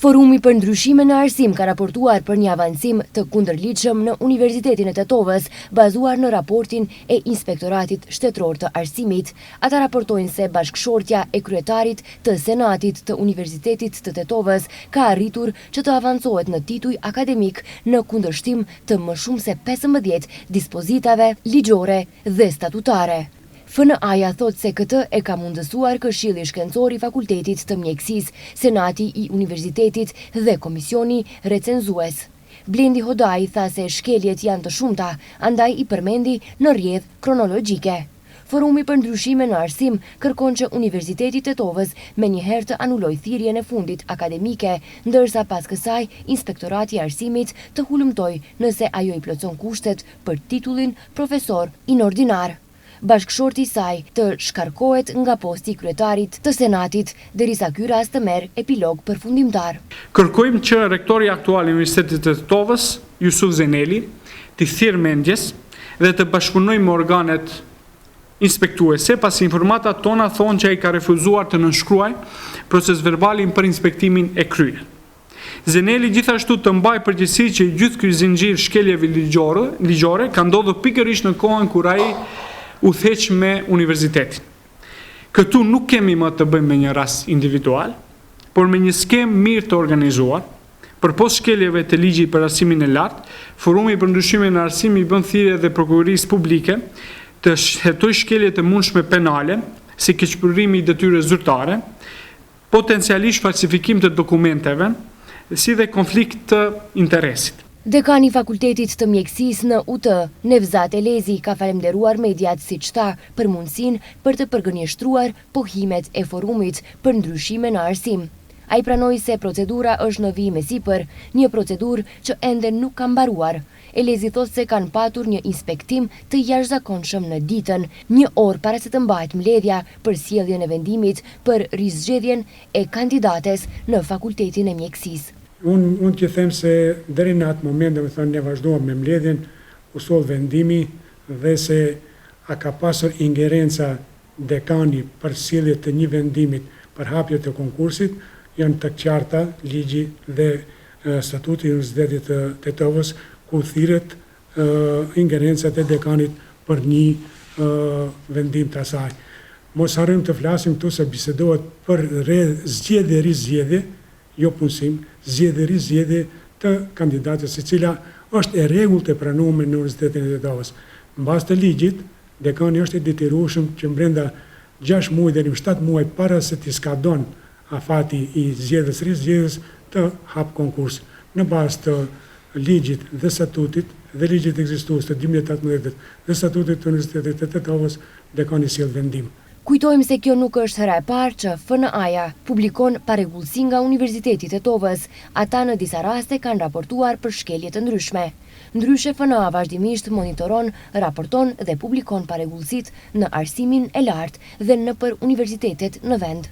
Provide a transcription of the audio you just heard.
Forumi për ndryshime në arsim ka raportuar për një avancim të kundërligjshëm në Universitetin e Tetovës, bazuar në raportin e Inspektoratit Shtetëror të Arsimit. Ata raportojnë se bashkëshortja e kryetarit të Senatit të Universitetit të Tetovës ka arritur që të avancohet në tituj akademik në kundërshtim të më shumë se 15 dispozitave ligjore dhe statutare. FNA-ja thot se këtë e ka mundësuar Këshilli Shkencor i Fakultetit të Mjekësisë, Senati i Universitetit dhe Komisioni Recenzues. Blendi Hodai tha se shkeljet janë të shumta, andaj i përmendi në rrjedhë kronologjike. Forumi për ndryshime në arsim kërkon që Universiteti i Tetovës menjëherë të anulojë thirrjen e fundit akademike, ndërsa pas kësaj Inspektorati i Arsimit të hulumtojë nëse ajo i plotson kushtet për titullin profesor inordinar. Bashkëshorti i saj të shkarkohet nga posti i kryetarit të Senatit, derisa ky rast të merr epilog përfundimtar. Kërkojmë që rektori aktual i Universitetit të Tetovës, Jusuf Zeneli, të thirrë mendjes dhe të bashkëpunojë me organet inspektuese, pasi informatat tona thonë që ai ka refuzuar të nënshkruajë proces verbalin për inspektimin e kryer. Zeneli gjithashtu të mbaj përgjegjësi që gjithë ky zinxhir shkeljeve ligjore ka ndodhur pikërisht në kohën kur ai udhëheq me universitetin. Këtu nuk kemi më të bëjmë me një rast individual, por me një skem mirë të organizuar. Përpos shkeljeve të ligjit për arsimin e lartë, Forumi për ndryshime në arsim i bën thirrje dhe prokurorisë publike të hetojë shkelje të mundshme penale, si keqpërimi i detyrës zyrtare, potencialisht falsifikim të dokumenteve, si dhe konflikt të interesit. Dekani i Fakultetit të Mjekësisë në UT, Nevzat Elezi, ka falenderuar mediat siç tha për mundësinë për të përgënjeshtruar pohimet e forumit për ndryshime në arsim. Ai pranoi se procedura është në vijim e sipër, një procedurë që ende nuk ka mbaruar. Elezi thot se kanë patur një inspektim të jashtëzakonshëm në ditën, 1 orë para se të mbahet mbledhja për sjelljen e vendimit për rizgjedhjen e kandidates në Fakultetin e Mjekësisë. Unë që them se deri në atë moment, ne vazhdojmë me mbledhjen, u soll vendimi dhe se a ka pasur ingerenca dekani për sjellje të një vendimit për hapje të konkursit, janë të qarta ligji dhe statuti i Universitetit të Tetovës, ku thirret ingerencat e dekanit për një vendim të asaj. Mos harrojmë të flasim këtu se bisedohet për zgjedhje rizgjedhje, jo punësim, zgjedhje të kandidatës, e cila është e rregullt e pranuar në Universitetin e Tetovës. Mbas të ligjit, dekani është i detyrueshëm që brenda 6 muaj deri në 7 muaj para se të skadon afati i zgjedhjes rizgjedhjes të hap konkurs. Në bazë të ligjit dhe statutit dhe ligjit ekzistues të 2018 dhe statutit të Universitetit të Tetovës, dekani sjell vendim. Kujtojmë se kjo nuk është hera e parë që FNA-ja publikon parregullsi nga Universiteti i Tetovës. Ata në disa raste kanë raportuar për shkelje të ndryshme. Ndryshe FNA vazhdimisht monitoron, raporton dhe publikon parregullsitë në arsimin e lartë dhe nëpër universitetet në vend.